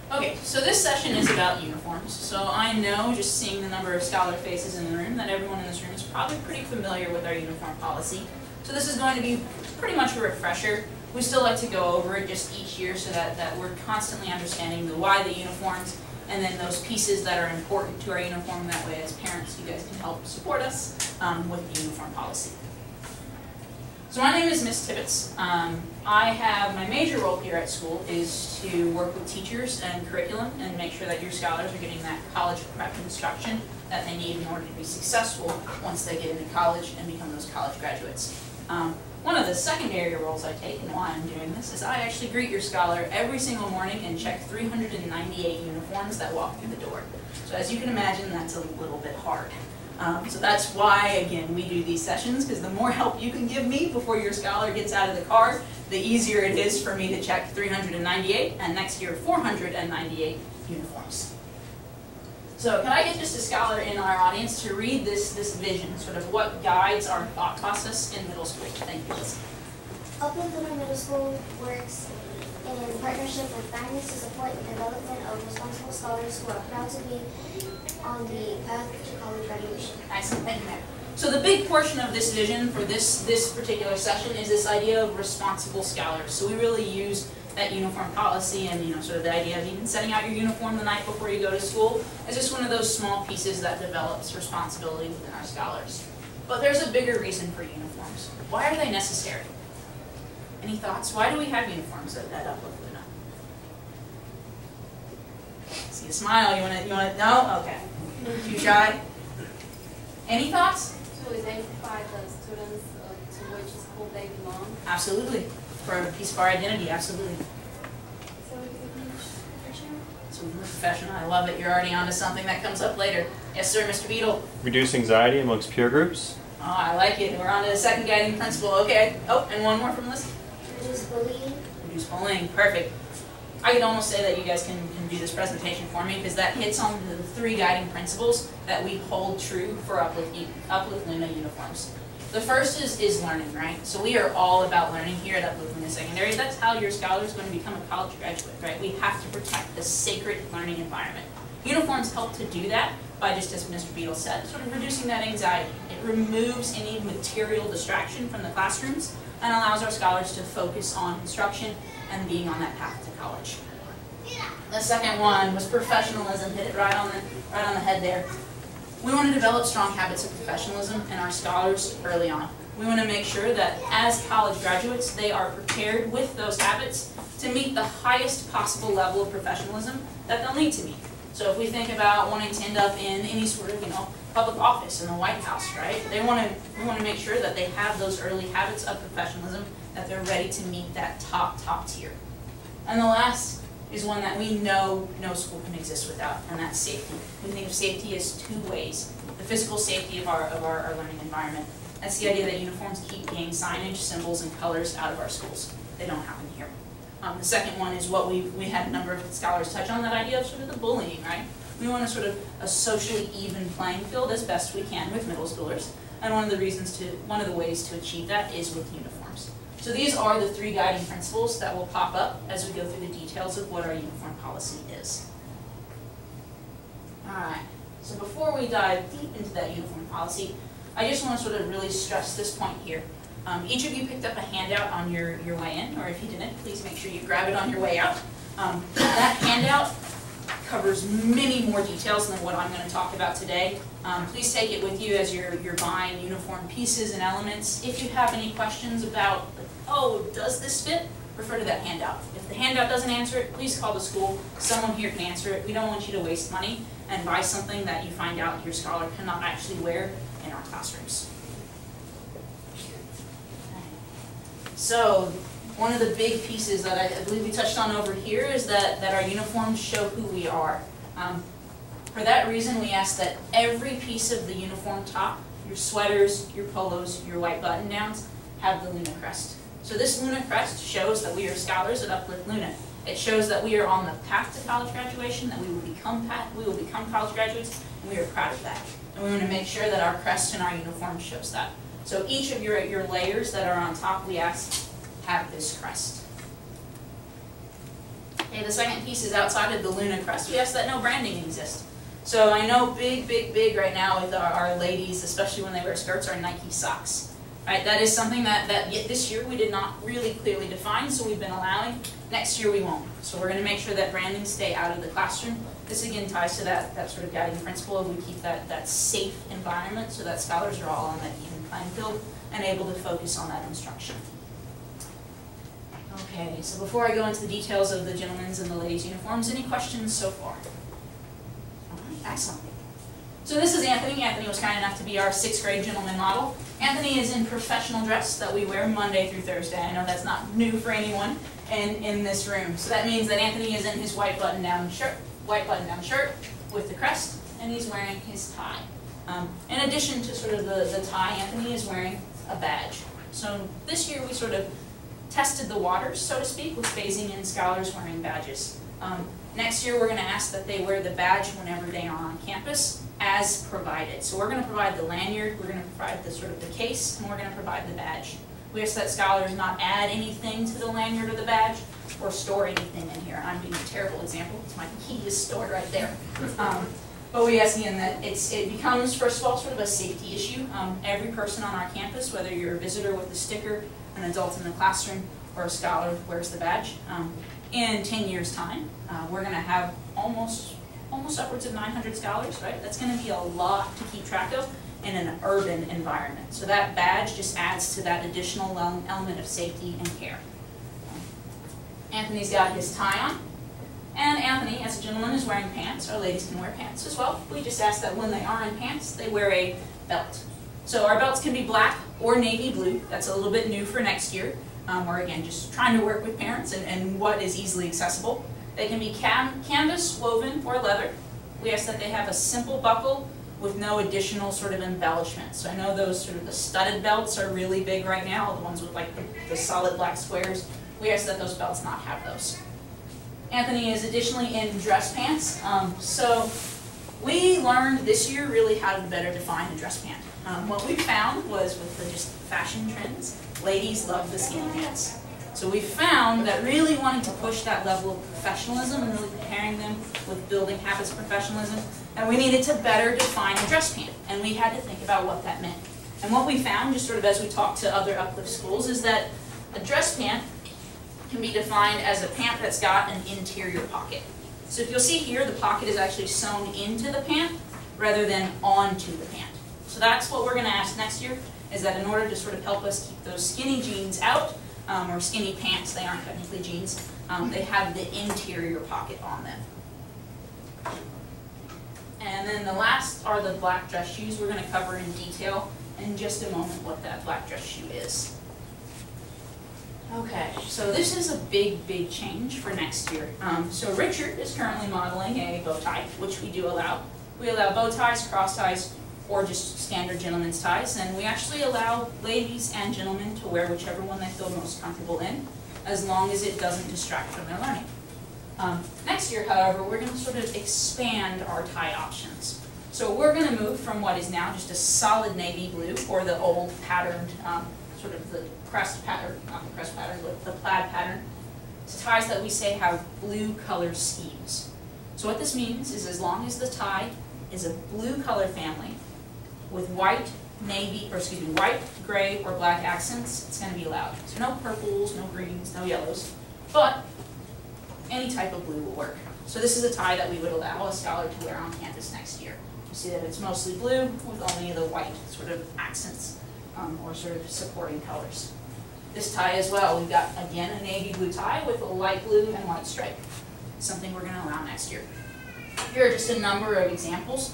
Okay, so this session is about uniforms. So I know, just seeing the number of scholar faces in the room, that everyone in this room is probably pretty familiar with our uniform policy. So this is going to be pretty much a refresher. We still like to go over it just each year so that we're constantly understanding the why the uniforms, and then those pieces that are important to our uniform. That way, as parents, you guys can help support us with the uniform policy. So my name is Ms. Tibbetts. I have, my major role here at school is to work with teachers and curriculum and make sure that your scholars are getting that college prep instruction that they need in order to be successful once they get into college and become those college graduates. One of the secondary roles I take, and why I'm doing this, is I actually greet your scholar every single morning and check 398 uniforms that walk through the door. So as you can imagine, that's a little bit hard. So that's why, again, we do these sessions, because the more help you can give me before your scholar gets out of the car, the easier it is for me to check 398, and next year 498 uniforms. So can I get just a scholar in our audience to read this vision, sort of what guides our thought process in middle school? Thank you, Liz. Uplift Middle School works in partnership with families to support the development of responsible scholars who are proud to be on the path to college graduation. Excellent, thank you, ma'am. So the big portion of this vision for this particular session is this idea of responsible scholars. So we really use that uniform policy and sort of the idea of even setting out your uniform the night before you go to school as just one of those small pieces that develops responsibility within our scholars. But there's a bigger reason for uniforms. Why are they necessary? Any thoughts? Why do we have uniforms at Uplift? See a smile. You want to? No? Okay. Too shy? Any thoughts? To identify the students to which school they belong. Absolutely. For a piece of our identity, absolutely. So we can be professional? So we can be professional. I love it. You're already onto something that comes up later. Yes, sir, Mr. Beadle. Reduce anxiety amongst peer groups. Oh, I like it. We're on to the second guiding principle. Okay. Oh, and one more from Liz. Reduce bullying. Reduce bullying. Perfect. I could almost say that you guys can do this presentation for me, because that hits on the three guiding principles that we hold true for Uplift Luna uniforms. The first is learning, right? So we are all about learning here at Uplift Luna Secondary. That's how your scholar is going to become a college graduate, right? We have to protect the sacred learning environment. Uniforms help to do that by, just as Mr. Beadle said, sort of reducing that anxiety. It removes any material distraction from the classrooms and allows our scholars to focus on instruction and being on that path to college. The second one was professionalism. Hit it right on the head there. We want to develop strong habits of professionalism in our scholars early on. We want to make sure that as college graduates, they are prepared with those habits to meet the highest possible level of professionalism that they'll need to meet. So if we think about wanting to end up in any sort of public office in the White House, right? We want to make sure that they have those early habits of professionalism, that they're ready to meet that top tier. And the last is one that we know no school can exist without, and that's safety. We think of safety as two ways. The physical safety of our learning environment. That's the idea that uniforms keep gang signage, symbols, and colors out of our schools. They don't happen here. The second one is what we had a number of scholars touch on, that idea of sort of the bullying, right? We want a sort of a socially even playing field as best we can with middle schoolers. And one of the ways to achieve that is with uniforms. So these are the three guiding principles that will pop up as we go through the details of what our uniform policy is. Alright, so before we dive deep into that uniform policy, I just want to sort of really stress this point here. Each of you picked up a handout on your way in, or if you didn't, please make sure you grab it on your way out. That handout covers many more details than what I'm going to talk about today. Please take it with you as you're buying uniform pieces and elements. If you have any questions about, oh, does this fit? Refer to that handout. If the handout doesn't answer it, please call the school. Someone here can answer it. We don't want you to waste money and buy something that you find out your scholar cannot actually wear in our classrooms. So one of the big pieces that I believe we touched on over here is that our uniforms show who we are. For that reason, we ask that every piece of the uniform top, your sweaters, your polos, your white button-downs, have the Luna crest. So this Luna crest shows that we are scholars at Uplift Luna. It shows that we are on the path to college graduation, that we will become college graduates, and we are proud of that. And we want to make sure that our crest and our uniform shows that. So each of your layers that are on top, we ask, have this crest. Okay, the second piece is outside of the Luna crest. We ask that no branding exist. So I know big right now with our ladies, especially when they wear skirts, are Nike socks. Right? That is something that this year we did not really clearly define, so we've been allowing. Next year we won't. So we're going to make sure that branding stay out of the classroom. This again ties to that sort of guiding principle of we keep that safe environment so that scholars are all on that even playing field and able to focus on that instruction. Okay, so before I go into the details of the gentlemen's and the ladies' uniforms, any questions so far? All right, excellent. So this is Anthony. Anthony was kind enough to be our 6th grade gentleman model. Anthony is in professional dress that we wear Monday through Thursday. I know that's not new for anyone in this room. So that means that Anthony is in his white button-down shirt with the crest, and he's wearing his tie. In addition to sort of the tie, Anthony is wearing a badge. So this year we sort of tested the waters, so to speak, with phasing in scholars wearing badges. Next year we're going to ask that they wear the badge whenever they are on campus as provided. So we're going to provide the lanyard, we're going to provide the sort of the case, and we're going to provide the badge. We ask that scholars not add anything to the lanyard or the badge or store anything in here. I'm being a terrible example because my key is stored right there. But we ask again that it becomes, first of all, sort of a safety issue. Every person on our campus, whether you're a visitor with a sticker, an adult in the classroom, or a scholar wears the badge. In 10 years' time, we're going to have almost upwards of 900 scholars, right? That's going to be a lot to keep track of in an urban environment. So that badge just adds to that additional element of safety and care. Anthony's got his tie on. And Anthony, as a gentleman, is wearing pants. Our ladies can wear pants as well. We just ask that when they are in pants, they wear a belt. So our belts can be black or navy blue. That's a little bit new for next year. We're, again, just trying to work with parents and what is easily accessible. They can be canvas, woven, or leather. We ask that they have a simple buckle with no additional sort of embellishment. So I know those sort of the studded belts are really big right now, the ones with like the solid black squares. We ask that those belts not have those. Anthony is additionally in dress pants. So we learned this year really how to better define a dress pant. What we found was with the just fashion trends, ladies love the skinny pants. So we found that really wanting to push that level of professionalism and really preparing them with building habits of professionalism, and we needed to better define a dress pant. And we had to think about what that meant. And what we found, just sort of as we talked to other Uplift schools, is that a dress pant can be defined as a pant that's got an interior pocket. So if you'll see here, the pocket is actually sewn into the pant rather than onto the pant. So that's what we're going to ask next year, is that in order to sort of help us keep those skinny jeans out, or skinny pants, they aren't technically jeans, they have the interior pocket on them. And then the last are the black dress shoes. We're going to cover in detail in just a moment what that black dress shoe is. Okay, so this is a big change for next year. So Richard is currently modeling a bow tie, which we do allow. We allow bow ties, cross ties, or just standard gentlemen's ties, and we actually allow ladies and gentlemen to wear whichever one they feel most comfortable in, as long as it doesn't distract from their learning. Next year, however, we're going to sort of expand our tie options. So we're going to move from what is now just a solid navy blue, or the old patterned, sort of the crest pattern, not the crest pattern, but the plaid pattern, to ties that we say have blue color schemes. So what this means is as long as the tie is a blue color family with white, white, gray, or black accents, it's going to be allowed. So no purples, no greens, no yellows, but any type of blue will work. So this is a tie that we would allow a scholar to wear on campus next year. You see that it's mostly blue with only the white sort of accents or sort of supporting colors. This tie as well, we've got, again, a navy blue tie with a light blue and white stripe. Something we're going to allow next year. Here are just a number of examples.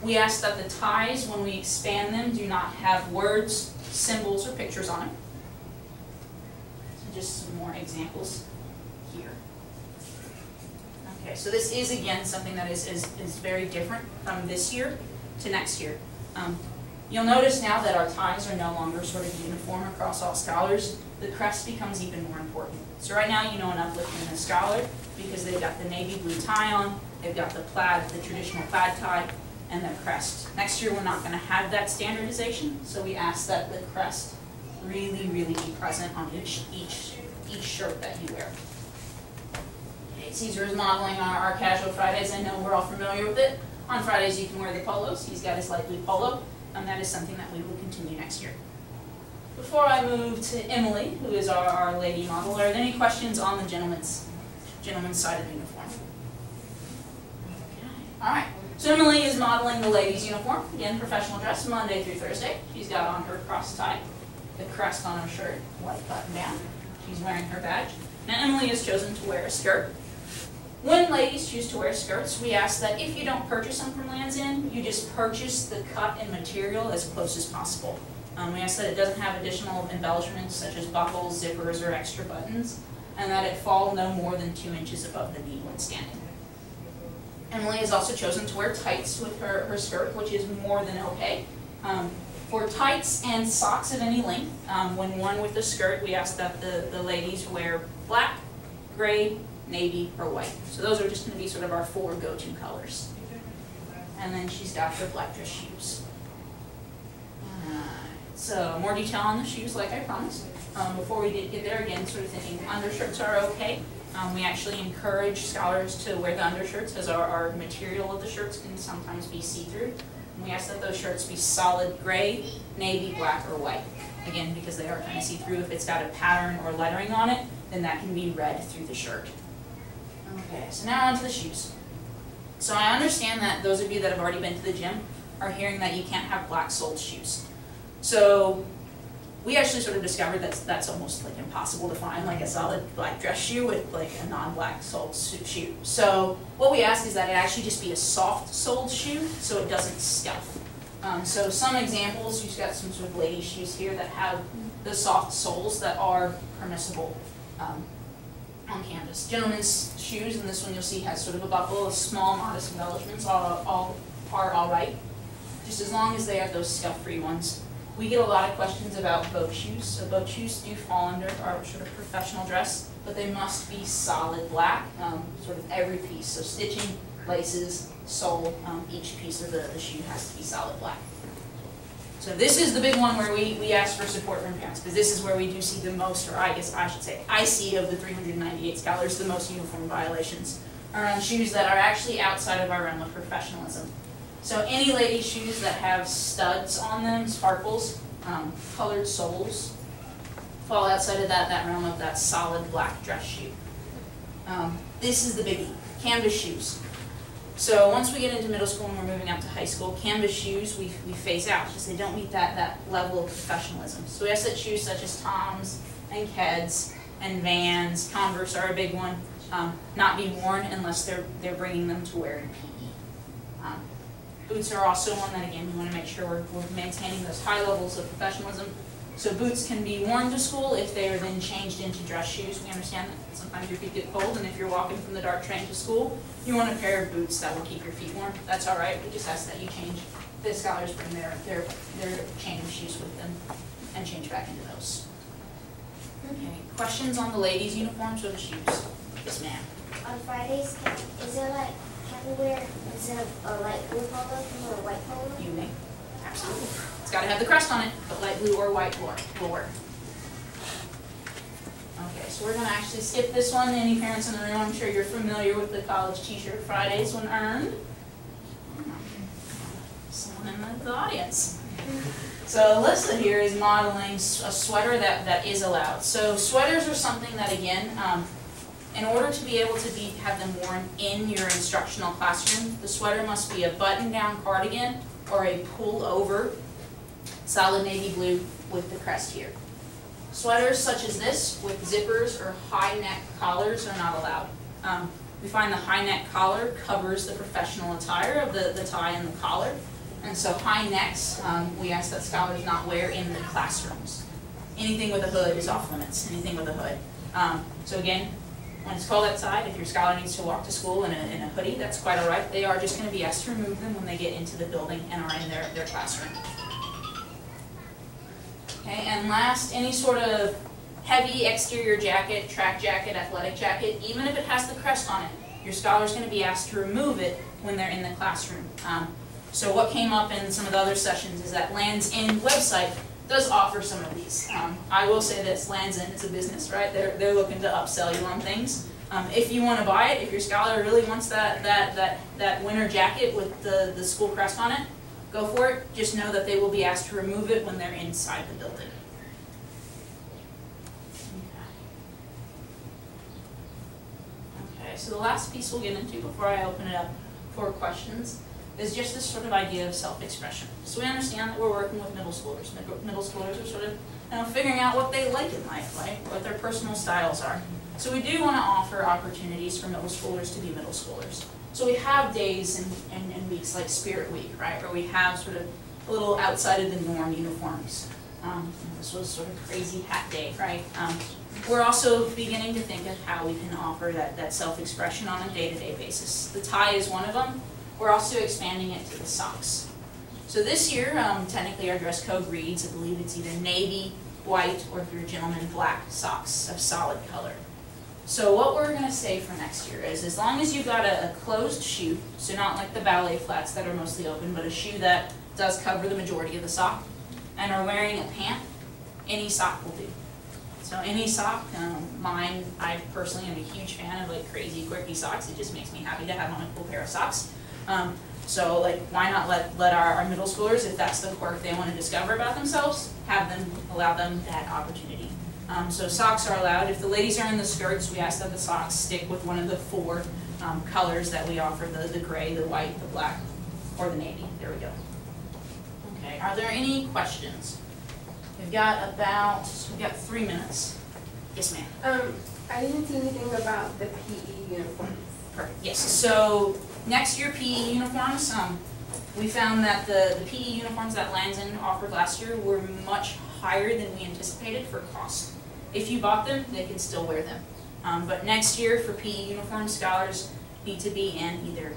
We ask that the ties, when we expand them, do not have words, symbols, or pictures on them. So just some more examples here. Okay, so this is, again, something that is very different from this year to next year. You'll notice now that our ties are no longer sort of uniform across all scholars. The crest becomes even more important. So right now, you know an Uplift and a scholar because they've got the navy blue tie on, they've got the plaid, the traditional plaid tie, and their crest. Next year, we're not going to have that standardization, so we ask that the crest really be present on each shirt that you wear. Okay, Caesar is modeling our casual Fridays. I know we're all familiar with it. On Fridays you can wear the polos. He's got his light blue polo, and that is something that we will continue next year. Before I move to Emily, who is our lady model, are there any questions on the gentleman's side of the uniform? Okay. All right. So Emily is modeling the ladies' uniform. Again, professional dress, Monday through Thursday. She's got on her cross tie, the crest on her shirt, white button down. She's wearing her badge. Now Emily has chosen to wear a skirt. When ladies choose to wear skirts, we ask that if you don't purchase them from Lands' End, you just purchase the cut and material as close as possible. We ask that it doesn't have additional embellishments such as buckles, zippers, or extra buttons, and that it fall no more than 2 inches above the knee when standing. Emily has also chosen to wear tights with her skirt, which is more than okay. For tights and socks of any length, when worn with the skirt, we ask that the ladies wear black, gray, navy, or white. So those are just going to be sort of our 4 go-to colors. And then she's got her black dress shoes. So more detail on the shoes, like I promised. Before we did get there, again, sort of thinking undershirts are okay. We actually encourage scholars to wear the undershirts, as our material of the shirts can sometimes be see-through. We ask that those shirts be solid gray, navy, black, or white. Again, because they are kind of see-through. If it's got a pattern or lettering on it, then that can be read through the shirt. Okay, so now on to the shoes. So I understand that those of you that have already been to the gym are hearing that you can't have black-soled shoes. So we actually sort of discovered that that's almost like impossible to find, like a solid black dress shoe with like a non-black soled shoe. So what we ask is that it actually just be a soft soled shoe so it doesn't scuff. So some examples, you've got some sort of lady shoes here that have the soft soles that are permissible on canvas. Gentlemen's shoes, and this one you'll see has sort of a buckle, a small modest embellishments, are all right, just as long as they are those scuff-free ones. We get a lot of questions about boat shoes. So boat shoes do fall under our sort of professional dress, but they must be solid black, sort of every piece. So stitching, laces, sole, each piece of the shoe has to be solid black. So this is the big one where we ask for support from parents, because this is where we do see the most, or I guess I should say, I see of the 398 scholars, the most uniform violations are on shoes that are actually outside of our realm of professionalism. So any ladies' shoes that have studs on them, sparkles, colored soles, fall outside of that realm of that solid black dress shoe. This is the biggie, canvas shoes. So once we get into middle school and we're moving up to high school, canvas shoes we phase out because they don't meet that level of professionalism. So we ask that shoes such as Toms and Keds and Vans, Converse are a big one, not be worn unless they're bringing them to wear in PE. Boots are also one that, again, we want to make sure we're maintaining those high levels of professionalism. So boots can be worn to school if they are then changed into dress shoes. We understand that sometimes your feet get cold, and if you're walking from the DART train to school, you want a pair of boots that will keep your feet warm. That's all right. We just ask that you change. The scholars bring their chain of shoes with them and change back into those. Okay. Questions on the ladies' uniforms or the shoes? Yes, ma'am. On Fridays, can we wear, instead of a light blue polo, can we wear a white polo? You may. Absolutely. It's got to have the crest on it, but light blue or white will work. Okay, so we're going to actually skip this one. Any parents in the room, I'm sure you're familiar with the college t-shirt Fridays when earned. Someone in the audience. So Alyssa here is modeling a sweater that is allowed. So sweaters are something that, again, in order to be able to have them worn in your instructional classroom, the sweater must be a button-down cardigan or a pull-over solid navy blue with the crest here. Sweaters such as this with zippers or high-neck collars are not allowed. We find the high-neck collar covers the professional attire of the tie and the collar, and so high necks we ask that scholars not wear in the classrooms. Anything with a hood is off limits, anything with a hood. So again, when it's cold outside, if your scholar needs to walk to school in a hoodie, that's quite all right. They are just going to be asked to remove them when they get into the building and are in their classroom. Okay, and last, any sort of heavy exterior jacket, track jacket, athletic jacket, even if it has the crest on it, your scholar's going to be asked to remove it when they're in the classroom. So what came up in some of the other sessions is that Lands' End website does offer some of these. I will say this, Lands End is a business, right? They're looking to upsell you on things. If you want to buy it, if your scholar really wants that winter jacket with the school crest on it, go for it. Just know that they will be asked to remove it when they're inside the building. Okay, so the last piece we'll get into before I open it up for questions is just this sort of idea of self-expression. So we understand that we're working with middle schoolers. Middle schoolers are sort of figuring out what they like in life, right? What their personal styles are. So we do want to offer opportunities for middle schoolers to be middle schoolers. So we have days and weeks like Spirit Week, right, where we have sort of a little outside of the norm uniforms. This was sort of crazy hat day, right? We're also beginning to think of how we can offer that self-expression on a day-to-day basis. The tie is one of them. We're also expanding it to the socks. So this year, technically our dress code reads, I believe it's either navy, white, or if you're a gentleman, black socks of solid color. So what we're going to say for next year is, as long as you've got a closed shoe, so not like the ballet flats that are mostly open, but a shoe that does cover the majority of the sock, and are wearing a pant, any sock will do. So any sock, I personally am a huge fan of like crazy quirky socks. It just makes me happy to have on a cool pair of socks. So like, why not let our middle schoolers, if that's the quirk they want to discover about themselves, allow them that opportunity. So socks are allowed. If the ladies are in the skirts, we ask that the socks stick with one of the 4 colors that we offer, the gray, the white, the black, or the navy. There we go. Okay, are there any questions? We've got 3 minutes. Yes, ma'am. I didn't see anything about the PE uniforms. Perfect. Yes. So next year PE uniforms, we found that the PE uniforms that Lands End offered last year were much higher than we anticipated for cost. If you bought them, they can still wear them. But next year for PE uniforms, scholars need to be in either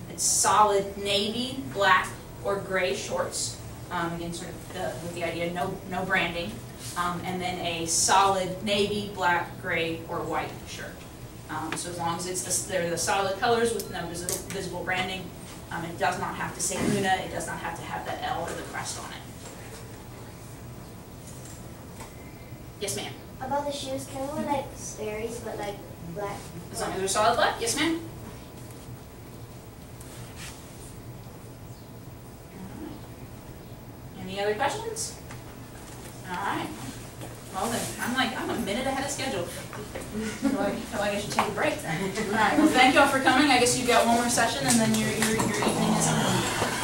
it's solid navy, black, or gray shorts. Again, sort of with the idea no branding, and then a solid navy, black, gray, or white shirt. So as long as they're the solid colors with no visible branding, it does not have to say Luna, it does not have to have that L or the crest on it. Yes, ma'am. About the shoes, can we wear like Sperry's but like black? As long as they're solid black? Yes, ma'am. Any other questions? All right. Well then, I'm a minute ahead of schedule. I feel like I should take a break then. All right. Well, thank you all for coming. I guess you've got one more session, and then your evening is over.